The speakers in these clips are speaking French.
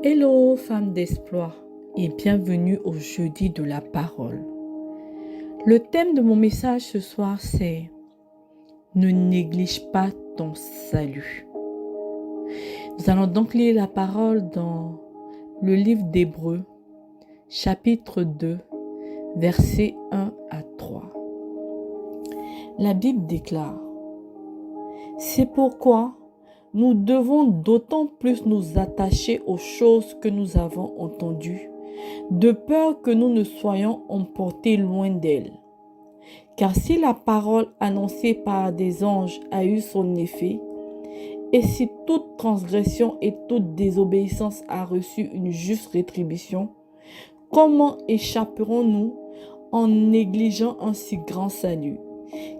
Hello, femme d'espoir, et bienvenue au jeudi de la parole. Le thème de mon message ce soir, c'est « Ne néglige pas ton salut ». Nous allons donc lire la parole dans le livre d'Hébreux, chapitre 2, versets 1 à 3. La Bible déclare « C'est pourquoi nous devons d'autant plus nous attacher aux choses que nous avons entendues, de peur que nous ne soyons emportés loin d'elles. Car si la parole annoncée par des anges a eu son effet, et si toute transgression et toute désobéissance a reçu une juste rétribution, comment échapperons-nous en négligeant un si grand salut,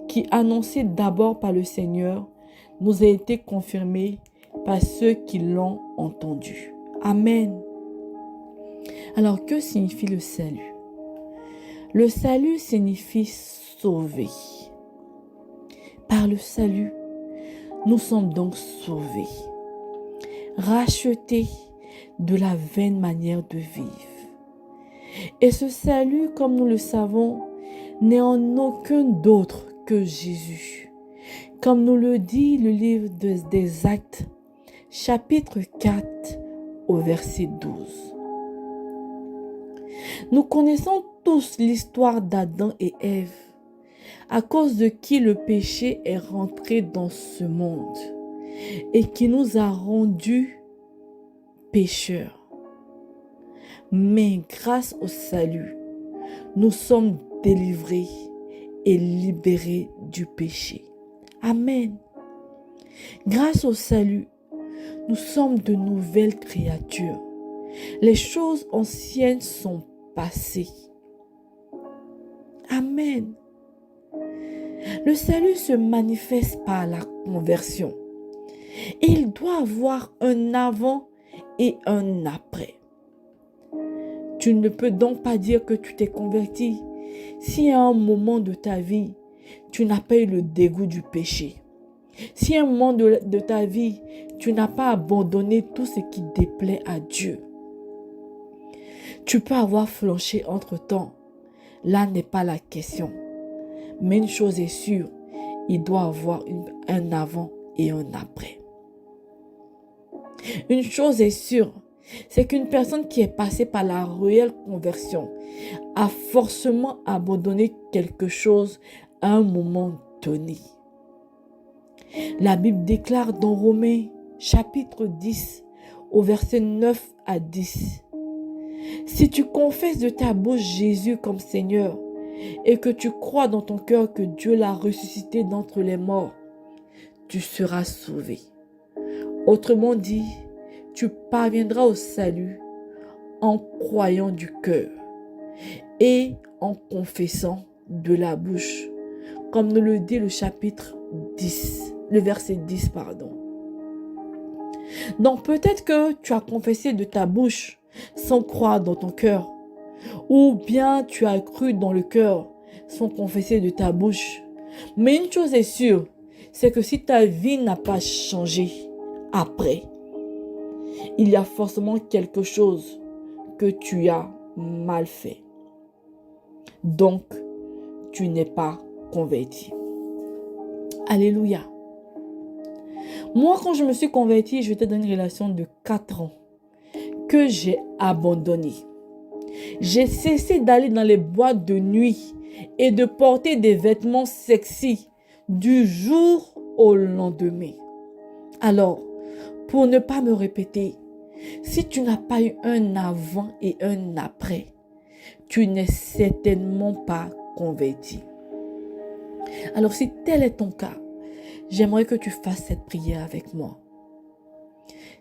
qui, annoncé d'abord par le Seigneur, nous a été confirmé par ceux qui l'ont entendu. Amen. Alors, que signifie le salut? Le salut signifie sauver. Par le salut, nous sommes donc sauvés, rachetés de la vaine manière de vivre. Et ce salut, comme nous le savons, n'est en aucun d'autre que Jésus. Comme nous le dit le livre des Actes, chapitre 4, au verset 12. Nous connaissons tous l'histoire d'Adam et Ève, à cause de qui le péché est rentré dans ce monde et qui nous a rendus pécheurs. Mais grâce au salut, nous sommes délivrés et libérés du péché. Amen. Grâce au salut, nous sommes de nouvelles créatures. Les choses anciennes sont passées. Amen. Le salut se manifeste par la conversion. Et il doit avoir un avant et un après. Tu ne peux donc pas dire que tu t'es converti si à un moment de ta vie, tu n'as pas eu le dégoût du péché. Si à un moment de ta vie, tu n'as pas abandonné tout ce qui déplaît à Dieu. Tu peux avoir flanché entre-temps. Là n'est pas la question. Mais une chose est sûre, il doit avoir un avant et un après. Une chose est sûre, c'est qu'une personne qui est passée par la réelle conversion a forcément abandonné quelque chose à un moment donné. La Bible déclare dans Romains chapitre 10 au verset 9 à 10. Si tu confesses de ta bouche Jésus comme Seigneur et que tu crois dans ton cœur que Dieu l'a ressuscité d'entre les morts, tu seras sauvé. Autrement dit, tu parviendras au salut en croyant du cœur et en confessant de la bouche, comme nous le dit le chapitre 10, le verset 10, pardon. Donc peut-être que tu as confessé de ta bouche sans croire dans ton cœur, ou bien tu as cru dans le cœur sans confesser de ta bouche. Mais une chose est sûre, c'est que si ta vie n'a pas changé après, il y a forcément quelque chose que tu as mal fait. Donc, tu n'es pas converti. Alléluia. Moi, quand je me suis convertie, j'étais dans une relation de 4 ans que j'ai abandonnée. J'ai cessé d'aller dans les boîtes de nuit et de porter des vêtements sexy du jour au lendemain. Alors, pour ne pas me répéter, si tu n'as pas eu un avant et un après, tu n'es certainement pas converti. Alors, si tel est ton cas, j'aimerais que tu fasses cette prière avec moi.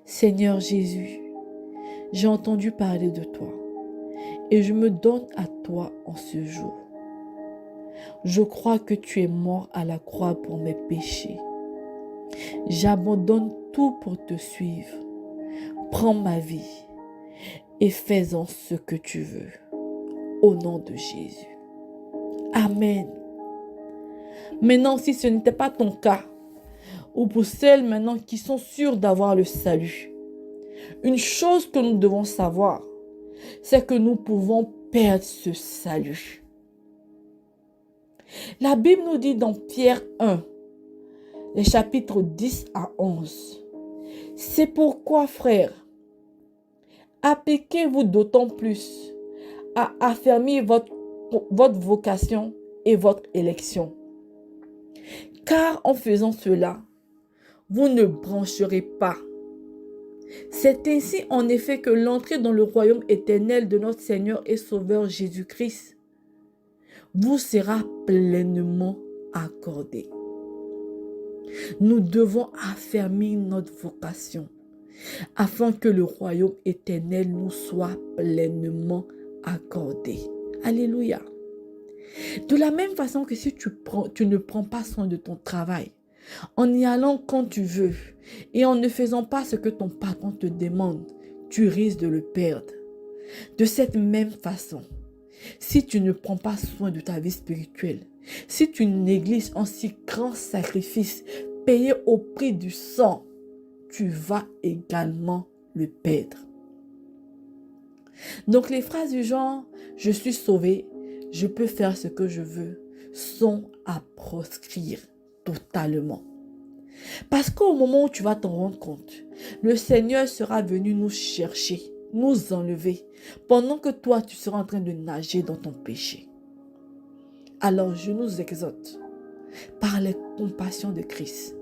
Seigneur Jésus, j'ai entendu parler de toi et je me donne à toi en ce jour. Je crois que tu es mort à la croix pour mes péchés. J'abandonne tout pour te suivre. Prends ma vie et fais-en ce que tu veux. Au nom de Jésus. Amen. Maintenant, si ce n'était pas ton cas, ou pour celles maintenant qui sont sûres d'avoir le salut, Une chose que nous devons savoir, c'est que nous pouvons perdre ce salut. La Bible nous dit dans Pierre 1, les chapitres 10 à 11. C'est pourquoi, frères, appliquez-vous d'autant plus à affermir votre vocation et votre élection. Car en faisant cela, vous ne brancherez pas. C'est ainsi en effet que l'entrée dans le royaume éternel de notre Seigneur et Sauveur Jésus-Christ vous sera pleinement accordée. Nous devons affermir notre vocation afin que le royaume éternel nous soit pleinement accordé. Alléluia. De la même façon que si tu ne prends pas soin de ton travail, en y allant quand tu veux et en ne faisant pas ce que ton patron te demande, tu risques de le perdre. De cette même façon, si tu ne prends pas soin de ta vie spirituelle, si tu négliges un si grand sacrifice payé au prix du sang, tu vas également le perdre. Donc les phrases du genre « je suis sauvé, je peux faire ce que je veux » sont à proscrire totalement. Parce qu'au moment où tu vas t'en rendre compte, le Seigneur sera venu nous chercher, nous enlever, pendant que toi tu seras en train de nager dans ton péché. Alors je nous exhorte, par les compassions de Christ,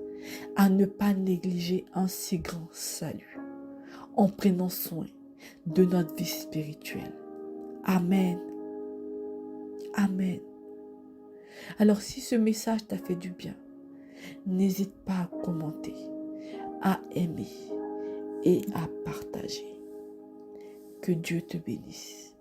à ne pas négliger un si grand salut, en prenant soin de notre vie spirituelle. Amen. Amen. Alors si ce message t'a fait du bien, n'hésite pas à commenter, à aimer et à partager. Que Dieu te bénisse.